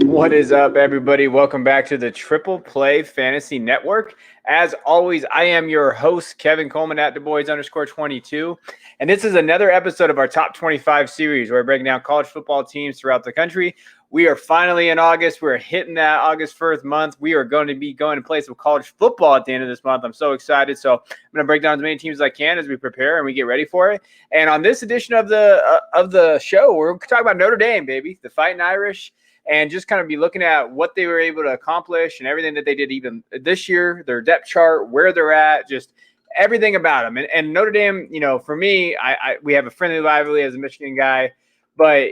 What is up, everybody? Welcome back to the Triple Play Fantasy Network. As always, I am your host, Kevin Coleman at DuBois_22. And this is another episode of our Top 25 series where we're breaking down college football teams throughout the country. We are finally in August. We're hitting that August 1st month. We are going to be going to play some college football at the end of this month. I'm so excited. So I'm going to break down as many teams as I can as we prepare and we get ready for it. And on this edition of the show, we're talking about Notre Dame, baby, the Fighting Irish. And just kind of be looking at what they were able to accomplish and everything that they did even this year, their depth chart, where they're at, just everything about them. And Notre Dame, for me, we have a friendly rivalry as a Michigan guy, but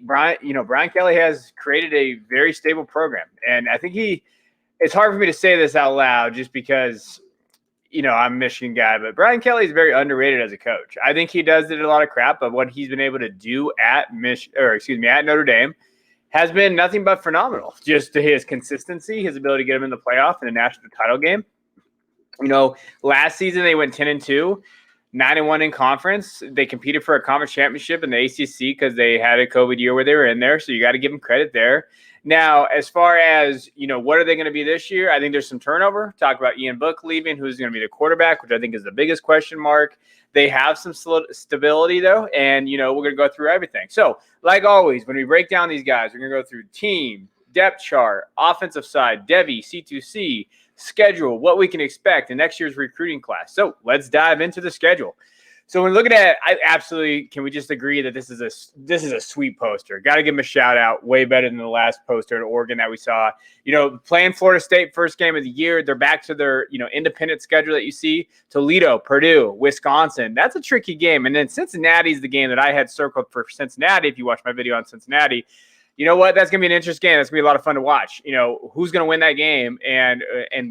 Brian Kelly has created a very stable program, and I think it's hard for me to say this out loud just because I'm a Michigan guy, but Brian Kelly is very underrated as a coach. I think he does a lot of crap, but what he's been able to do at Notre Dame has been nothing but phenomenal. Just to his consistency, his ability to get him in the playoff in a national title game. Last season they went 10-2, 9-1 in conference. They competed for a conference championship in the ACC because they had a COVID year where they were in there. So you got to give them credit there. Now, as far as, what are they going to be this year? I think there's some turnover. Talk about Ian Book leaving, who's going to be the quarterback, which I think is the biggest question mark. They have some stability, though, and, we're going to go through everything. So, like always, when we break down these guys, we're going to go through team, depth chart, offensive side, Devy, C2C, schedule, what we can expect in next year's recruiting class. So, let's dive into the schedule. So when looking at it, can we just agree that this is a sweet poster? Got to give them a shout out. Way better than the last poster at Oregon that we saw. Playing Florida State first game of the year. They're back to their, independent schedule that you see. Toledo, Purdue, Wisconsin. That's a tricky game. And then Cincinnati's the game that I had circled for Cincinnati. If you watch my video on Cincinnati, you know what? That's going to be an interesting game. That's going to be a lot of fun to watch. Who's going to win that game and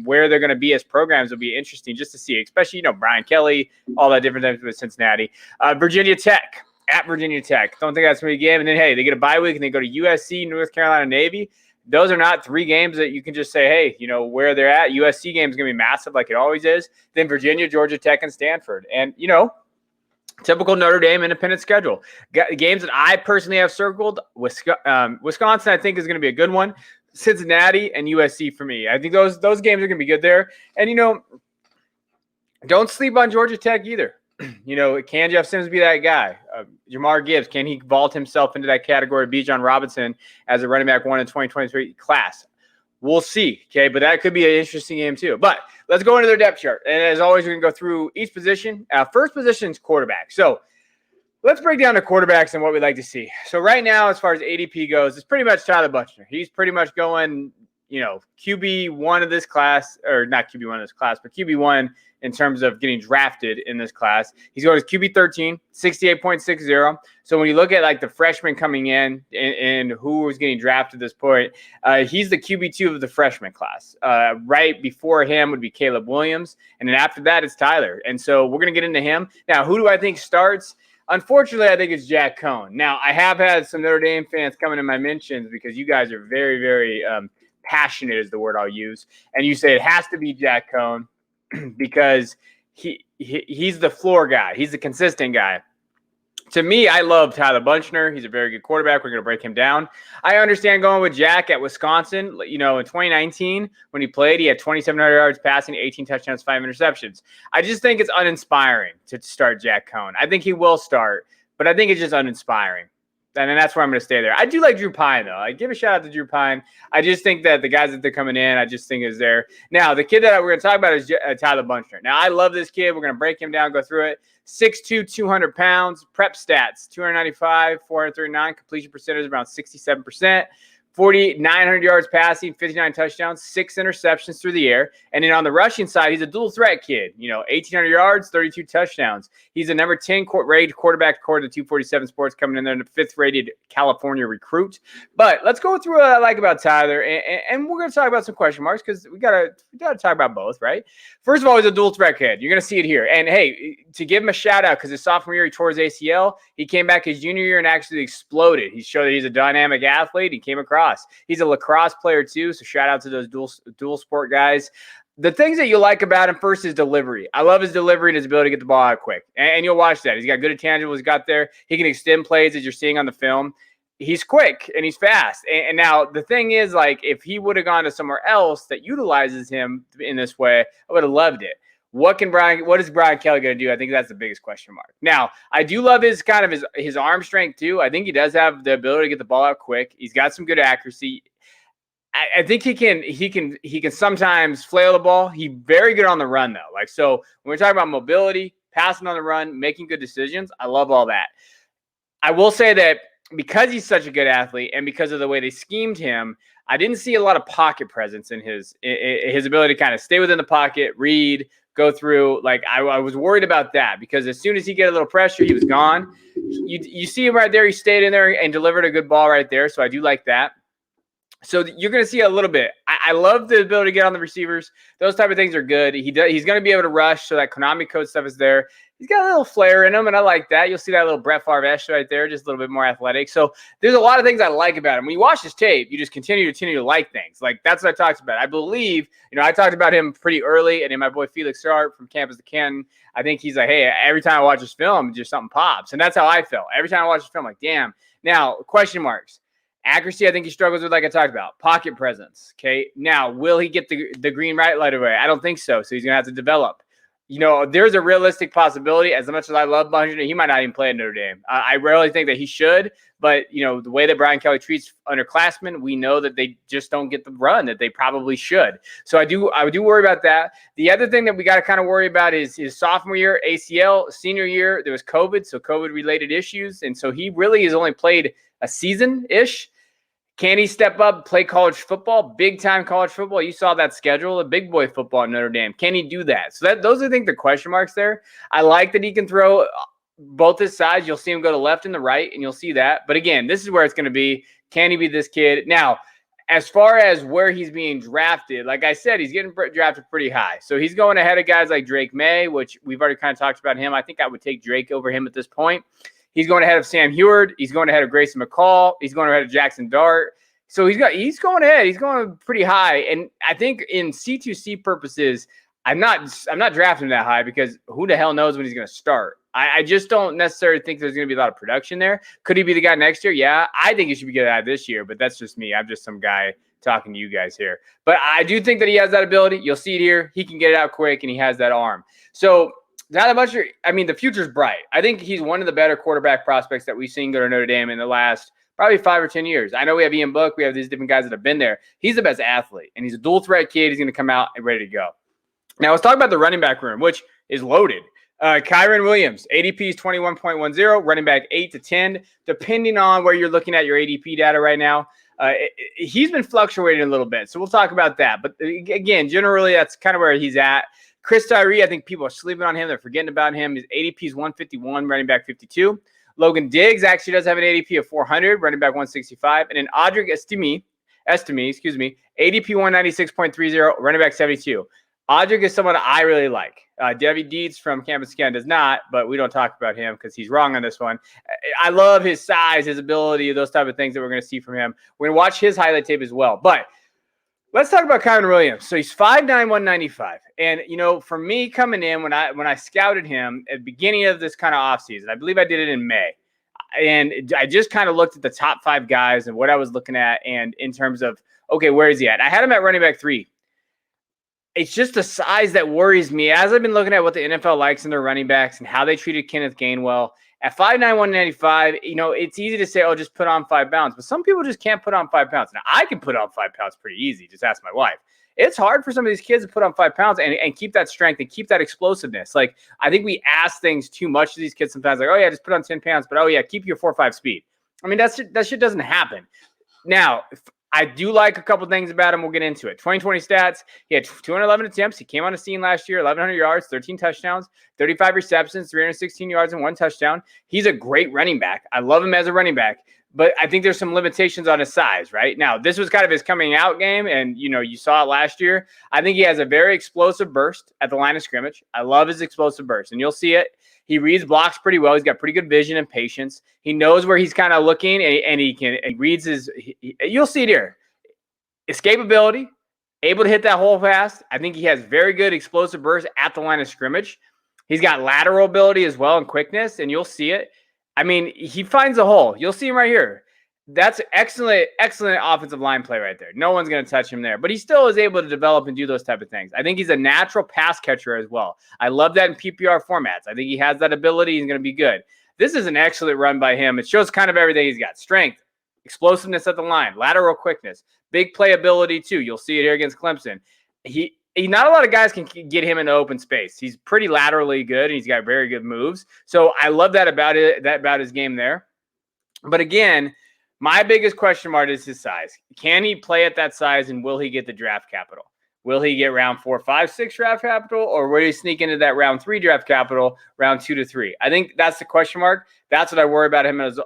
where they're going to be as programs will be interesting just to see, especially, Brian Kelly, all that different things with Cincinnati. Virginia Tech, at Virginia Tech. Don't think that's going to be a game. And then, hey, they get a bye week and they go to USC, North Carolina Navy. Those are not three games that you can just say, hey, where they're at. USC game is going to be massive like it always is. Then Virginia, Georgia Tech, and Stanford. And, typical Notre Dame independent schedule. Games that I personally have circled, Wisconsin I think is going to be a good one. Cincinnati and USC for me. I think those games are going to be good there. And, don't sleep on Georgia Tech either. Can Jeff Sims be that guy? Jamar Gibbs, can he vault himself into that category? Bijan Robinson as a running back one in 2023 class. We'll see, okay? But that could be an interesting game too. But let's go into their depth chart. And as always, we're going to go through each position. First position is quarterback. So let's break down the quarterbacks and what we'd like to see. So right now, as far as ADP goes, it's pretty much Tyler Buchner. He's pretty much going, QB1 of this class, or not QB1 of this class, but QB1 in terms of getting drafted in this class. He's going to QB13, 68.60. So when you look at like the freshmen coming in and who was getting drafted at this point, he's the QB2 of the freshman class. Right before him would be Caleb Williams. And then after that, it's Tyler. And so we're going to get into him. Now, who do I think starts? Unfortunately, I think it's Jack Cohn. Now, I have had some Notre Dame fans come in my mentions because you guys are very, very passionate is the word I'll use. And you say it has to be Jack Cohn because he's the floor guy. He's the consistent guy. To me, I love Tyler Buchner. He's a very good quarterback. We're going to break him down. I understand going with Jack at Wisconsin. In 2019, when he played, he had 2,700 yards passing, 18 touchdowns, 5 interceptions. I just think it's uninspiring to start Jack Cohn. I think he will start, but I think it's just uninspiring. And that's where I'm going to stay there. I do like Drew Pine, though. I give a shout out to Drew Pine. I just think that the guys that they're coming in, I just think is there. Now, the kid that we're going to talk about is Tyler Buchner. Now, I love this kid. We're going to break him down, go through it. 6'2", 200 pounds. Prep stats, 295, 439. Completion percentage around 67%. 4,900 yards passing, 59 touchdowns, 6 interceptions through the air. And then on the rushing side, he's a dual threat kid. 1,800 yards, 32 touchdowns. He's a number 10 rated quarterback according to 247 Sports, coming in there, the 5th rated California recruit. But let's go through what I like about Tyler, and we're going to talk about some question marks because we gotta talk about both, right? First of all, he's a dual threat kid. You're going to see it here. And hey, to give him a shout out, because his sophomore year he tore his ACL. He came back his junior year and actually exploded. He showed that he's a dynamic athlete. He came across. He's a lacrosse player too, so shout out to those dual sport guys. The things that you like about him, first, is delivery. I love his delivery and his ability to get the ball out quick. And you'll watch that. He's got good intangibles he's got there. He can extend plays, as you're seeing on the film. he's quick and he's fast. And now the thing is, like, if he would have gone to somewhere else that utilizes him in this way, I would have loved it. What is Brian Kelly going to do? I think that's the biggest question mark. Now, I do love his arm strength too. I think he does have the ability to get the ball out quick. He's got some good accuracy. I think he can sometimes flail the ball. He's very good on the run though. Like, so when we're talking about mobility, passing on the run, making good decisions, I love all that. I will say that because he's such a good athlete and because of the way they schemed him, I didn't see a lot of pocket presence in his ability to kind of stay within the pocket, read, go through. Like, I was worried about that because as soon as he get a little pressure, he was gone. You see him right there. He stayed in there and delivered a good ball right there. So I do like that. So you're going to see a little bit. I love the ability to get on the receivers. Those type of things are good. He's going to be able to rush, so that Konami code stuff is there. He's got a little flair in him, and I like that. You'll see that little Brett Favre-esque right there, just a little bit more athletic. So there's a lot of things I like about him. When you watch his tape, you just continue to like things. Like, that's what I talked about. I believe, I talked about him pretty early, and then my boy Felix Sharp from Campus to Canton, I think he's like, hey, every time I watch this film, just something pops. And that's how I felt. Every time I watch this film, like, damn. Now, question marks. Accuracy, I think he struggles with, like I talked about. Pocket presence, okay? Now, will he get the green light right away? I don't think so, so he's going to have to develop. There's a realistic possibility, as much as I love Bungie, he might not even play at Notre Dame. I rarely think that he should, but, the way that Brian Kelly treats underclassmen, we know that they just don't get the run that they probably should. So I do worry about that. The other thing that we got to kind of worry about is his sophomore year, ACL, senior year, there was COVID, so COVID-related issues, and so he really has only played a season-ish. Can he step up, play college football, big-time college football? You saw that schedule, a big boy football at Notre Dame. Can he do that? So those are, I think, the question marks there. I like that he can throw both his sides. You'll see him go to left and the right, and you'll see that. But, again, this is where it's going to be. Can he be this kid? Now, as far as where he's being drafted, like I said, he's getting drafted pretty high. So he's going ahead of guys like Drake May, which we've already kind of talked about him. I think I would take Drake over him at this point. He's going ahead of Sam Heward. He's going ahead of Grayson McCall. He's going ahead of Jackson Dart. So he's going ahead. He's going pretty high. And I think in C2C purposes, I'm not drafting that high because who the hell knows when he's going to start. I just don't necessarily think there's going to be a lot of production there. Could he be the guy next year? Yeah, I think he should be good at this year, but that's just me. I'm just some guy talking to you guys here. But I do think that he has that ability. You'll see it here. He can get it out quick, and he has that arm. So not a bunch of, the future's bright. I think he's one of the better quarterback prospects that we've seen go to Notre Dame in the last probably 5 or 10 years. I know we have Ian Book. We have these different guys that have been there. He's the best athlete, and he's a dual threat kid. He's going to come out and ready to go. Now, let's talk about the running back room, which is loaded. Kyron Williams, ADP is 21.10, running back 8 to 10, depending on where you're looking at your ADP data right now. He's been fluctuating a little bit, so we'll talk about that. But again, generally, that's kind of where he's at. Chris Tyree, I think people are sleeping on him. They're forgetting about him. His ADP is 151, running back 52. Logan Diggs actually does have an ADP of 400, running back 165. And then Audric Estime, ADP 196.30, running back 72. Audric is someone I really like. Devy Dietz from Campus Scan does not, but we don't talk about him because he's wrong on this one. I love his size, his ability, those type of things that we're going to see from him. We're going to watch his highlight tape as well. But let's talk about Kyron Williams. So he's 5'9", 195. And, for me coming in, when I scouted him at the beginning of this kind of offseason, I believe I did it in May. And I just kind of looked at the top 5 guys and what I was looking at and in terms of, okay, where is he at? I had him at running back 3. It's just the size that worries me. As I've been looking at what the NFL likes in their running backs and how they treated Kenneth Gainwell, at 5'9", 195, it's easy to say, oh, just put on 5 pounds. But some people just can't put on 5 pounds. Now, I can put on 5 pounds pretty easy. Just ask my wife. It's hard for some of these kids to put on 5 pounds and keep that strength and keep that explosiveness. Like, I think we ask things too much to these kids sometimes. Like, oh, yeah, just put on 10 pounds. But, oh, yeah, keep your 4.5 speed. That shit doesn't happen. Now, I do like a couple things about him. We'll get into it. 2020 stats. He had 211 attempts. He came on the scene last year, 1,100 yards, 13 touchdowns, 35 receptions, 316 yards, and 1 touchdown. He's a great running back. I love him as a running back, but I think there's some limitations on his size, right? Now, this was kind of his coming out game, and, you saw it last year. I think he has a very explosive burst at the line of scrimmage. I love his explosive burst, and you'll see it. He reads blocks pretty well. He's got pretty good vision and patience. He knows where he's kind of looking, and he reads you'll see it here. Escapability, able to hit that hole fast. I think he has very good explosive burst at the line of scrimmage. He's got lateral ability as well and quickness, and you'll see it. He finds a hole. You'll see him right here. That's excellent offensive line play right there. No one's going to touch him there, but he still is able to develop and do those type of things. I think he's a natural pass catcher as well. I love that in PPR formats. I think he has that ability. He's going to be good. This is an excellent run by him. It shows kind of everything he's got: strength, explosiveness at the line, lateral quickness, big playability too. You'll see it here against Clemson. He not a lot of guys can get him into open space. He's pretty laterally good, and he's got very good moves. So I love that about his game there. But again, my biggest question mark is his size. Can he play at that size, and will he get the draft capital? Will he get round 4, 5, 6 draft capital, or will he sneak into that round 3 draft capital, round 2 to 3? I think that's the question mark. That's what I worry about him as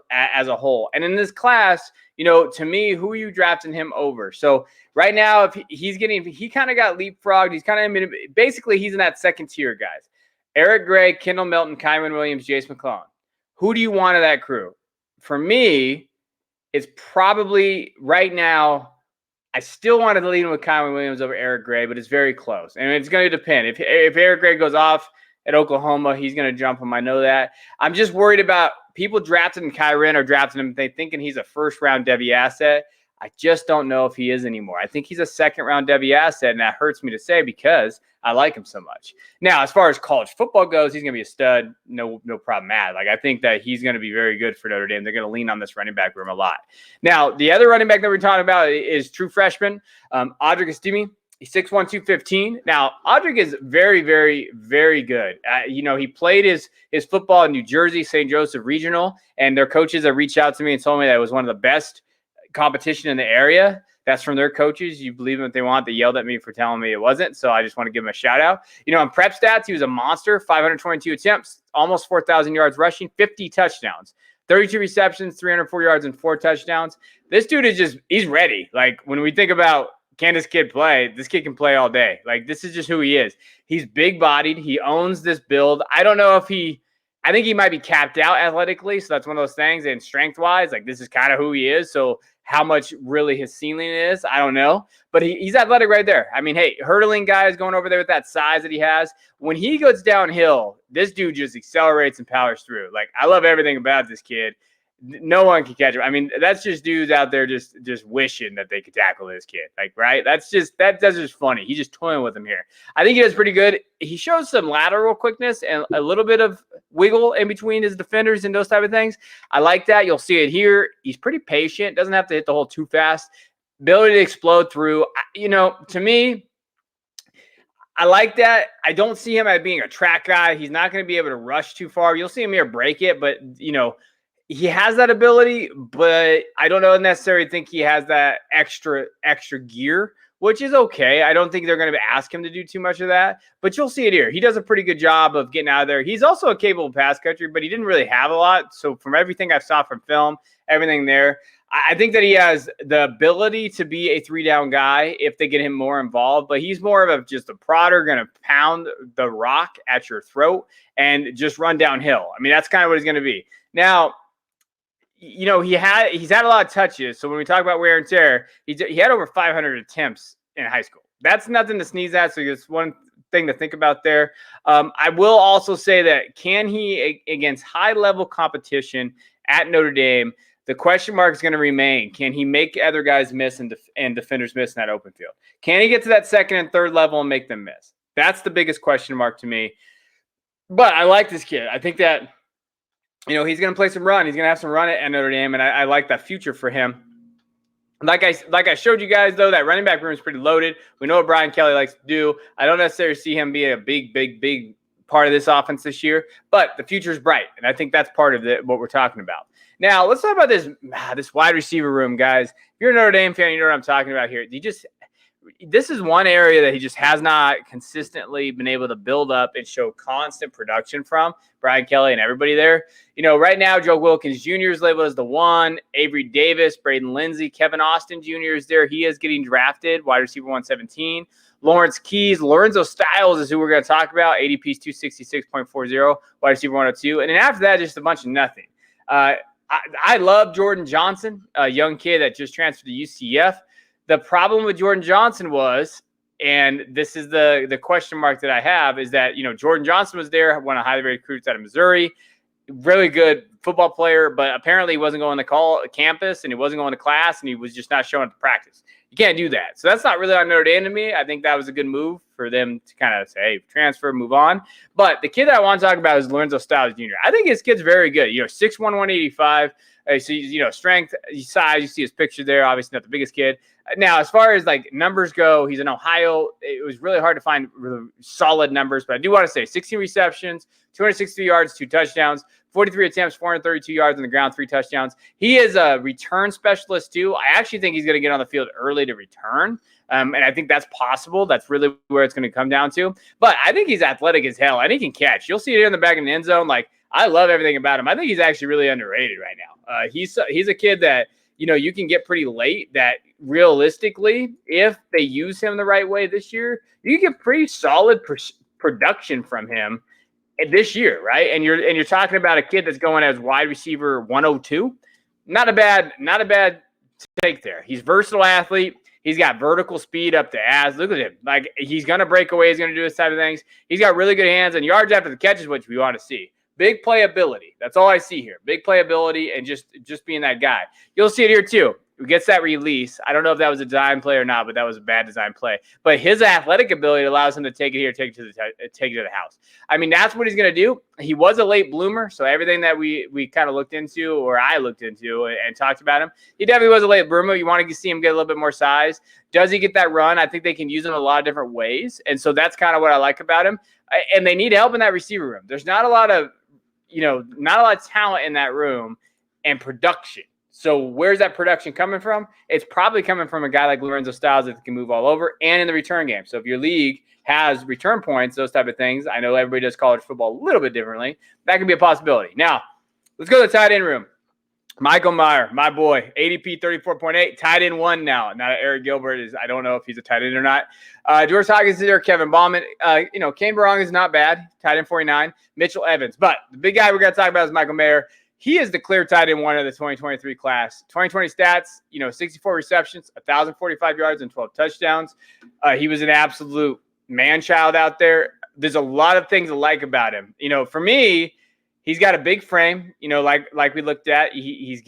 a whole. And in this class, to me, who are you drafting him over? So right now, if he kind of got leapfrogged. He's kind of basically he's in that second tier, guys. Eric Gray, Kendall Milton, Kyron Williams, Jace McClellan. Who do you want of that crew? For me, it's probably right now, I still wanted to lead him with Kyron Williams over Eric Gray, but it's very close. And it's going to depend. If Eric Gray goes off at Oklahoma, he's going to jump him. I know that. I'm just worried about people drafting Kyron or drafting him, they thinking he's a first-round Devy asset. I just don't know if he is anymore. I think he's a second-round Devy asset, and that hurts me to say because I like him so much. Now, as far as college football goes, he's going to be a stud. No problem, Matt. I think that he's going to be very good for Notre Dame. They're going to lean on this running back room a lot. Now, the other running back that we're talking about is true freshman, Audric Estime. He's 6'1", 215. Now, Audric is very, very, very good. He played his football in New Jersey, St. Joseph Regional, and their coaches have reached out to me and told me that it was one of the best competition in the area. That's from their coaches. You believe them if they want. They yelled at me for telling me it wasn't, so I just want to give him a shout out. In prep stats, he was a monster. 522 attempts, almost 4,000 yards rushing, 50 touchdowns, 32 receptions, 304 yards, and 4 touchdowns. This dude he's ready. When we think about can this kid play, this kid can play all day. This is just who he is. He's big-bodied. He owns this build. I don't know if I think he might be capped out athletically, so that's one of those things. And strength-wise, this is kind of who he is. So how much really his ceiling is, I don't know. But he's athletic right there. I mean, hey, hurdling guys going over there with that size that he has. When he goes downhill, this dude just accelerates and powers through. I love everything about this kid. No one can catch him. I mean, that's just dudes out there just wishing that they could tackle this kid. Right? That's just funny. He's just toying with him here. I think he does pretty good. He shows some lateral quickness and a little bit of wiggle in between his defenders and those type of things. I like that. You'll see it here. He's pretty patient. Doesn't have to hit the hole too fast. Ability to explode through. To me, I like that. I don't see him as being a track guy. He's not going to be able to rush too far. You'll see him here break it, but he has that ability, but I don't necessarily think he has that extra gear, which is okay. I don't think they're going to ask him to do too much of that, but you'll see it here. He does a pretty good job of getting out of there. He's also a capable pass catcher, but he didn't really have a lot. So from everything I saw from film, everything there, I think that he has the ability to be a 3-down guy if they get him more involved, but he's more of just a prodder, going to pound the rock at your throat and just run downhill. I mean, that's kind of what he's going to be. Now, he's had a lot of touches. So when we talk about wear and tear, he had over 500 attempts in high school. That's nothing to sneeze at. So it's one thing to think about there. I will also say that can he, against high-level competition at Notre Dame, the question mark is going to remain. Can he make other guys miss and defenders miss in that open field? Can he get to that second and third level and make them miss? That's the biggest question mark to me. But I like this kid. I think that he's going to play some run. He's going to have some run at Notre Dame, and I like that future for him. Like I showed you guys, though, that running back room is pretty loaded. We know what Brian Kelly likes to do. I don't necessarily see him being a big part of this offense this year, but the future is bright, and I think that's part of what we're talking about. Now, let's talk about this wide receiver room, guys. If you're a Notre Dame fan, you know what I'm talking about here. This is one area that he just has not consistently been able to build up and show constant production from, Brian Kelly and everybody there. Right now, Joe Wilkins Jr. is labeled as the 1. Avery Davis, Braden Lindsey, Kevin Austin Jr. is there. He is getting drafted, wide receiver 117. Lawrence Keys, Lorenzo Styles is who we're going to talk about. ADP's 266.40, wide receiver 102. And then after that, just a bunch of nothing. I love Jordan Johnson, a young kid that just transferred to UCF. The problem with Jordan Johnson was, and this is the question mark that I have, is that, Jordan Johnson was there, one of the highly rated recruits out of Missouri. really good football player, but apparently he wasn't going to campus and he wasn't going to class and he was just not showing up to practice. You can't do that. So that's not really on Notre Dame to me. I think that was a good move for them to kind of say, hey, transfer, move on. But the kid that I want to talk about is Lorenzo Styles Jr. I think his kid's very good. 6'1", 185. So, strength, size, you see his picture there. Obviously not the biggest kid. Now, as far as like numbers go, he's in Ohio. It was really hard to find really solid numbers, but I do want to say 16 receptions, 263 yards, 2 touchdowns, 43 attempts, 432 yards on the ground, 3 touchdowns. He is a return specialist too. I actually think he's going to get on the field early to return. And I think that's possible. That's really where it's going to come down to. But I think he's athletic as hell, and he can catch. You'll see it here in the back of the end zone. Like, I love everything about him. I think he's actually really underrated right now. He's a kid that, you can get pretty late that realistically, if they use him the right way this year, you get pretty solid production from him this year, right? And you're talking about a kid that's going as wide receiver 102. Not a bad take there. He's a versatile athlete. He's got vertical speed up to ass. Look at him. Like, he's going to break away. He's going to do this type of things. He's got really good hands, and yards after the catch is what we want to see. Big playability. That's all I see here. Big playability and just being that guy. You'll see it here too. He gets that release. I don't know if that was a design play or not, but that was a bad design play. But his athletic ability allows him to take it here, take it to the house. I mean, that's what he's going to do. He was a late bloomer, so everything that we kind of looked into, or I looked into and talked about him, he definitely was a late bloomer. You want to see him get a little bit more size. Does he get that run? I think they can use him in a lot of different ways, and so that's kind of what I like about him. And they need help in that receiver room. There's not a lot of talent in that room and production. So where's that production coming from? It's probably coming from a guy like Lorenzo Styles that can move all over and in the return game. So if your league has return points, those type of things, I know everybody does college football a little bit differently. That could be a possibility. Now, let's go to the tight end room. Michael Mayer, my boy, ADP 34.8, tight end 1 now. Now Eric Gilbert I don't know if he's a tight end or not. George Hawkins is there, Kevin Bauman. Kane Barong is not bad, tight end 49. Mitchell Evans. But the big guy we're going to talk about is Michael Mayer. He is the clear tight end 1 of the 2023 class. 2020 stats, 64 receptions, 1,045 yards, and 12 touchdowns. He was an absolute man-child out there. There's a lot of things to like about him. For me, he's got a big frame, like we looked at. He's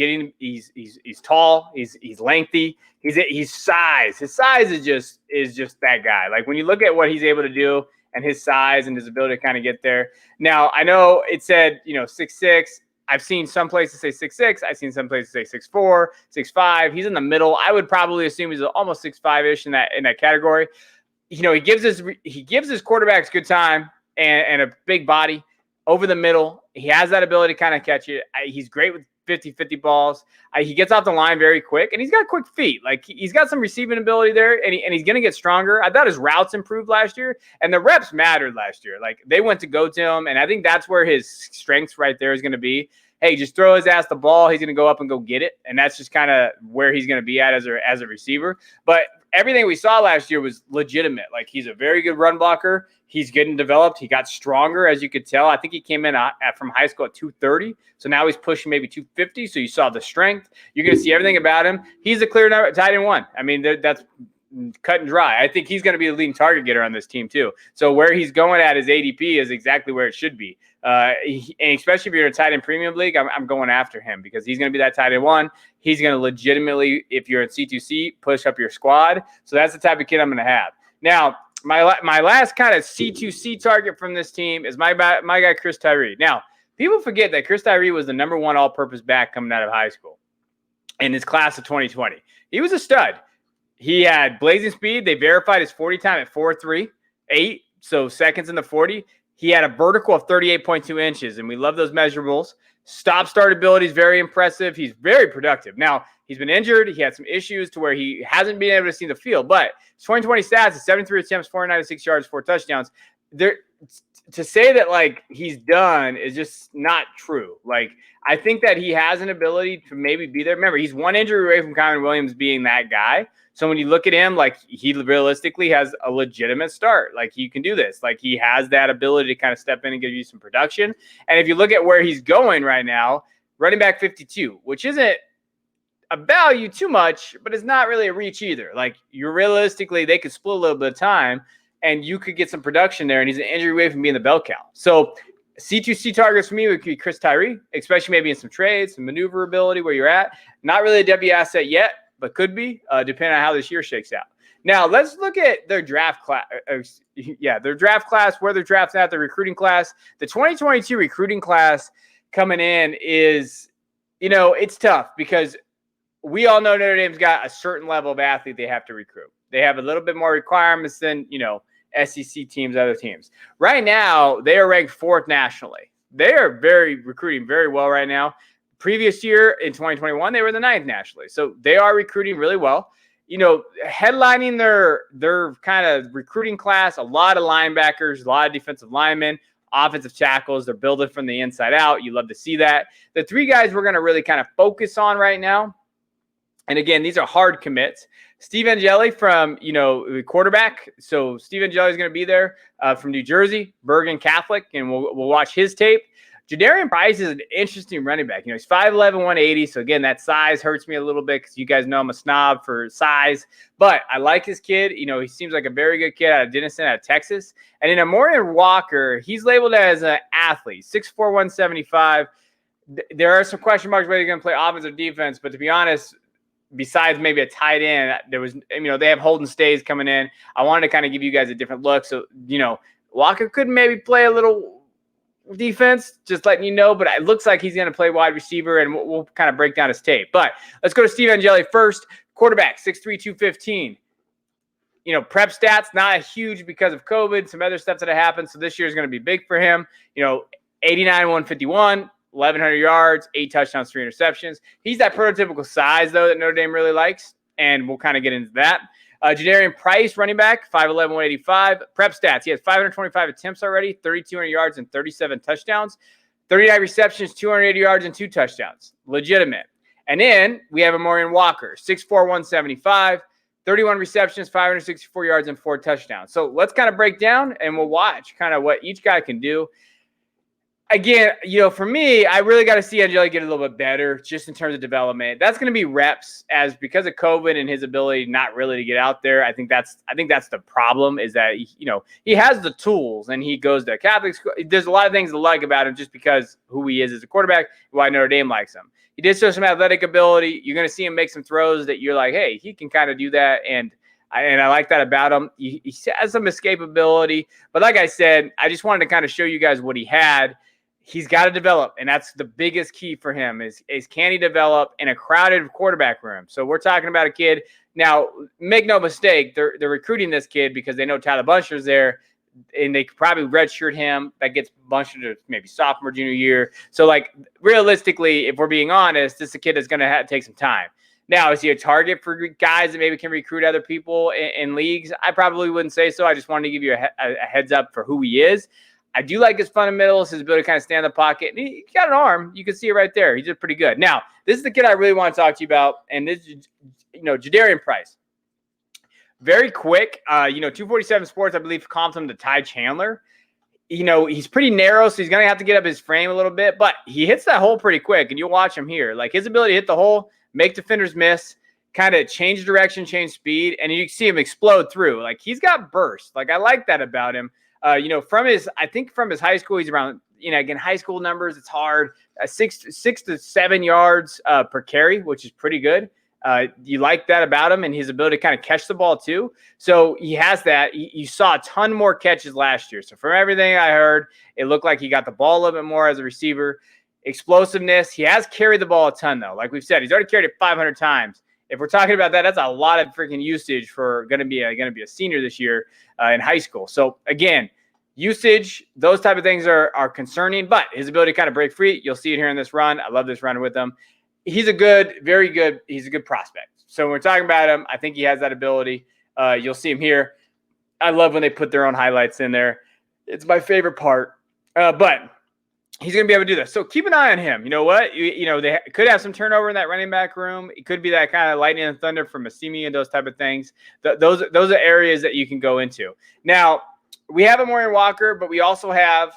tall, he's lengthy, he's size. His size is just that guy. Like, when you look at what he's able to do and his size and his ability to kind of get there. Now, I know it said 6'6". I've seen some places say 6'6". I've seen some places say 6'4", 6'5". He's in the middle. I would probably assume he's almost 6'5"-ish in that category. He gives his quarterbacks good time and a big body over the middle. He has that ability to kind of catch it. He's great with 50-50 balls. He gets off the line very quick, and he's got quick feet. Like, he's got some receiving ability there, and he's going to get stronger. I thought his routes improved last year, and the reps mattered last year. Like, they went to go to him, and I think that's where his strengths right there is going to be. Hey, just throw his ass the ball. He's going to go up and go get it, and that's just kind of where he's going to be at as a receiver. But everything we saw last year was legitimate. Like, he's a very good run blocker. He's getting developed. He got stronger, as you could tell. I think he came in from high school at 230. So now he's pushing maybe 250. So you saw the strength. You're going to see everything about him. He's a clear tight end 1. I mean, that's cut and dry. I think he's going to be the leading target getter on this team too. So where he's going at his ADP is exactly where it should be. And especially if you're in a tight end premium league, I'm going after him because he's going to be that tight end 1. He's going to legitimately, if you're in C2C, push up your squad. So that's the type of kid I'm going to have. Now, my last kind of C2C target from this team is my guy, Chris Tyree. Now, people forget that Chris Tyree was the number 1 all-purpose back coming out of high school in his class of 2020. He was a stud. He had blazing speed. They verified his 40 time at 4.38, so seconds in the 40. He had a vertical of 38.2 inches, and we love those measurables. Stop-start ability is very impressive. He's very productive. Now, he's been injured. He had some issues to where he hasn't been able to see the field. But his 2020 stats is 73 attempts, 496 yards, 4 touchdowns. To say that, like, he's done is just not true. Like, I think that he has an ability to maybe be there. Remember, he's 1 injury away from Kyron Williams being that guy. So when you look at him, like, he realistically has a legitimate start. Like, he can do this. Like, he has that ability to kind of step in and give you some production. And if you look at where he's going right now, running back 52, which isn't a value too much, but it's not really a reach either. Like, you're realistically, they could split a little bit of time and you could get some production there, and he's an injury away from being the bell cow. So C2C targets for me would be Chris Tyree, especially maybe in some trades, some maneuverability where you're at. Not really a Devy asset yet, but could be, depending on how this year shakes out. Now, let's look at their draft class. Their draft class, where they're drafting at, their recruiting class. The 2022 recruiting class coming in is, it's tough because we all know Notre Dame's got a certain level of athlete they have to recruit. They have a little bit more requirements than, SEC teams, other teams. Right now, they are ranked 4th nationally. They are recruiting very well right now. Previous year in 2021, they were the 9th nationally. So they are recruiting really well. Headlining their kind of recruiting class, a lot of linebackers, a lot of defensive linemen, offensive tackles. They're building from the inside out. You love to see that. The 3 guys we're going to really kind of focus on right now, and again, these are hard commits. Steve Angeli from, quarterback. So Steve Angeli is going to be there from New Jersey, Bergen Catholic, and we'll watch his tape. Jadarian Price is an interesting running back. He's 5'11", 180. So again, that size hurts me a little bit because you guys know I'm a snob for size. But I like this kid. He seems like a very good kid out of Denison, out of Texas. And then Amorian Walker, he's labeled as an athlete, 6'4", 175. There are some question marks whether he's going to play offense or defense. But to be honest, besides maybe a tight end, there was, they have Holden Stays coming in. I wanted to kind of give you guys a different look. So, Walker could maybe play a little defense, just letting you know, but it looks like he's going to play wide receiver, and we'll kind of break down his tape. But let's go to Steve Angeli first. Quarterback, 6'3", 215. Prep stats, not huge because of COVID, some other stuff that have happened. So this year is going to be big for him. 89, 151. 1,100 yards, 8 touchdowns, 3 interceptions. He's that prototypical size, though, that Notre Dame really likes, and we'll kind of get into that. Jadarian Price, running back, 5'11", 185. Prep stats, he has 525 attempts already, 3,200 yards, and 37 touchdowns. 39 receptions, 280 yards, and 2 touchdowns. Legitimate. And then we have Amorian Walker, 6'4", 175. 31 receptions, 564 yards, and 4 touchdowns. So let's kind of break down, and we'll watch kind of what each guy can do. Again, for me, I really got to see Angeli get a little bit better just in terms of development. That's going to be reps, as because of COVID and his ability not really to get out there. I think that's the problem, is that he has the tools and he goes to Catholic school. There's a lot of things to like about him just because who he is as a quarterback, why Notre Dame likes him. He did show some athletic ability. You're going to see him make some throws that you're like, hey, he can kind of do that, and I like that about him. He has some escapability, but like I said, I just wanted to kind of show you guys what he had. He's got to develop, and that's the biggest key for him is can he develop in a crowded quarterback room? So we're talking about a kid. Now, make no mistake, they're recruiting this kid because they know Tyler Buncher's there, and they could probably redshirt him. That gets Buncher to maybe sophomore, junior year. So, realistically, if we're being honest, this is a kid that's going to take some time. Now, is he a target for guys that maybe can recruit other people in leagues? I probably wouldn't say so. I just wanted to give you a heads up for who he is. I do like his fundamentals, his ability to kind of stand in the pocket. And he got an arm. You can see it right there. He did pretty good. Now, this is the kid I really want to talk to you about, and this is, Jadarian Price. Very quick. 247 Sports, I believe, comped him to Ty Chandler. He's pretty narrow, so he's going to have to get up his frame a little bit, but he hits that hole pretty quick, and you'll watch him here. His ability to hit the hole, make defenders miss, kind of change direction, change speed, and you see him explode through. He's got burst. I like that about him. From his high school, he's around, again, high school numbers, it's hard, 6 to 7 yards per carry, which is pretty good. You like that about him, and his ability to kind of catch the ball too. So he has that. You saw a ton more catches last year. So from everything I heard, it looked like he got the ball a little bit more as a receiver. Explosiveness, he has carried the ball a ton though. Like we've said, he's already carried it 500 times. If we're talking about that, that's a lot of freaking usage for going to be a senior this year in high school. So again, usage, those type of things are concerning, but his ability to kind of break free, you'll see it here in this run. I love this run with him. He's a good prospect. So when we're talking about him, I think he has that ability. You'll see him here. I love when they put their own highlights in there. It's my favorite part. But he's going to be able to do this. So keep an eye on him. You know what? They could have some turnover in that running back room. It could be that kind of lightning and thunder from Massimi and those type of things. Those are areas that you can go into. Now, we have Amorian Walker, but we also have,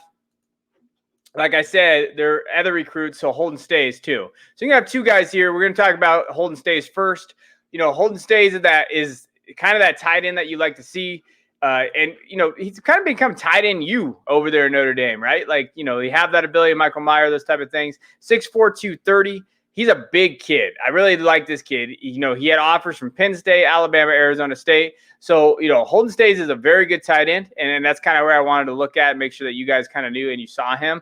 like I said, there are other recruits, so Holden Stays too. So you have 2 guys here. We're going to talk about Holden Stays first. Holden Stays is kind of that tight end that you like to see. And, he's kind of become tight end you over there in Notre Dame, right? Like, you have that ability, Michael Meyer, those type of things. 6'4", 230. He's a big kid. I really like this kid. He had offers from Penn State, Alabama, Arizona State. So, Holden Staes is a very good tight end, and that's kind of where I wanted to look at, make sure that you guys kind of knew and you saw him.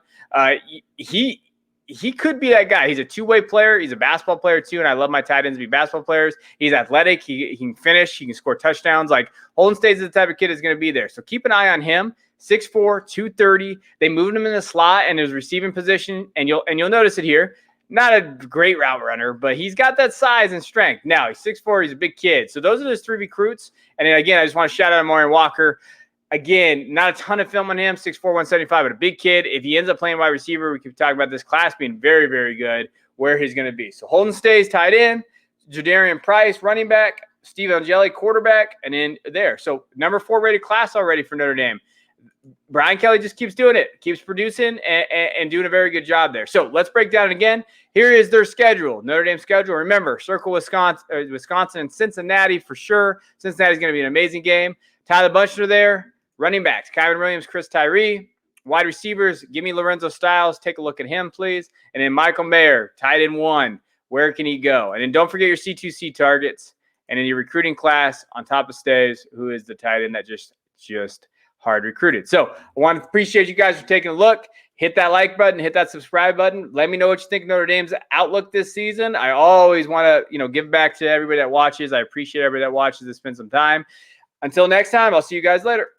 He could be that guy. He's a two-way player. He's a basketball player too, and I love my tight ends to be basketball players. He's athletic. He can finish. He can score touchdowns. Like, Holden Staes is the type of kid that's going to be there. So keep an eye on him. 6'4", 230. They moved him in the slot and his receiving position, and you'll notice it here. Not a great route runner, but he's got that size and strength. Now, he's 6'4". He's a big kid. So those are his 3 recruits. And then, again, I just want to shout out Amorian Walker. Again, not a ton of film on him, 6'4", 175, but a big kid. If he ends up playing wide receiver, we could talk about this class being very, very good, where he's going to be. So Holden Staes, tight end, Jadarian Price, running back, Steve Angeli, quarterback, and then there. So number 4 rated class already for Notre Dame. Brian Kelly just keeps doing it, keeps producing and doing a very good job there. So let's break down again. Here is their schedule, Notre Dame schedule. Remember, circle Wisconsin and Cincinnati for sure. Cincinnati's going to be an amazing game. Tyler Buncher there. Running backs, Kyron Williams, Chris Tyree. Wide receivers, give me Lorenzo Styles. Take a look at him, please. And then Michael Mayer, tight end 1. Where can he go? And then don't forget your C2C targets. And in your recruiting class, on top of Staes, who is the tight end that just hard recruited. So I want to appreciate you guys for taking a look. Hit that like button, hit that subscribe button. Let me know what you think of Notre Dame's outlook this season. I always want to, give back to everybody that watches. I appreciate everybody that watches and spends some time. Until next time, I'll see you guys later.